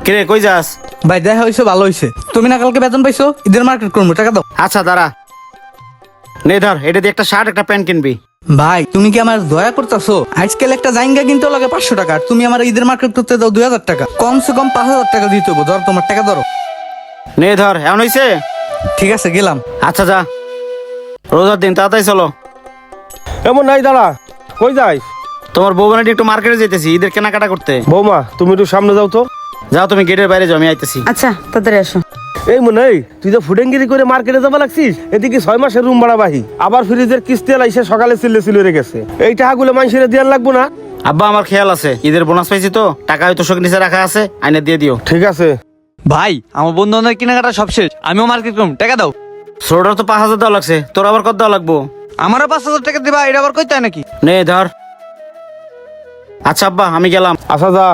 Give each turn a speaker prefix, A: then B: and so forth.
A: কিরে কই যাস?
B: ভাই দেখা হয়েছে, ভালো হয়েছে। তুমি না কালকে বেতন পাইছো, ঈদের মার্কেট করবো, টাকা দাও।
A: আচ্ছা দাঁড়া, নে ধর, এটা দিয়ে একটা শার্ট একটা প্যান্ট কিনবি।
B: ভাই তুমি কি আমার দয়া করতেছো? আজকাল একটা জাইঙ্গা কিনতে লাগে 500 টাকা, আর তুমি আমার ঈদের মার্কেট করতে দাও 2000 টাকা। কমসে কম 5000 টাকা দিতে হবো। ধর তোমার টাকা ধরো।
A: নে ধর, এমন হইছে?
B: ঠিক আছে, গেলাম।
A: আচ্ছা যা, রোজার দিন তাড়াতাড়ি চলো।
C: এমন নাই, দাঁড়া, কই যাই?
A: তোমার বউ বানাটি একটু মার্কেটে যেতেছি ঈদের কেনাকাটা করতে।
C: বৌমা তুমি একটু সামনে যাও তো।
A: যাও, তুমি গেটের বাইরে যাও, আমি আইতেছি।
D: আচ্ছা তাড়াতাড়ি আসো।
C: এই মনে হয় তুই তো ফুডেঙ্গিরি করে মার্কেটে যাবা লাগছিস, এদিকে 6 মাসের রুম ভাড়া বাহি, আবার ফ্রিজের কিস্তি লাইছে, সকালে চিল্লে গেছে। এই টাকাগুলো মানুষের দিয়ান লাগবো না?
A: আব্বা আমার খেয়াল আছে, ঈদের বোনাস পাইছি তো, টাকা হয়তো শোক নিচে রাখা আছে, আইনে দিয়ে দিও।
C: ঠিক আছে।
E: ভাই আমার বন্ধু বান্ধবের কেনাকাটা সব শেষ, আমিও মার্কেট করুম, টাকা দাও।
A: ছোটটার তো 5000 দেওয়া লাগছে, তোর আবার কত দেওয়া লাগবো?
E: আমারও 5000 টাকা দিবা, এটা আবার কইতে হয় নাকি?
A: নে ধর। আচ্ছা আব্বা, আমি গেলাম।
C: আচ্ছা যা।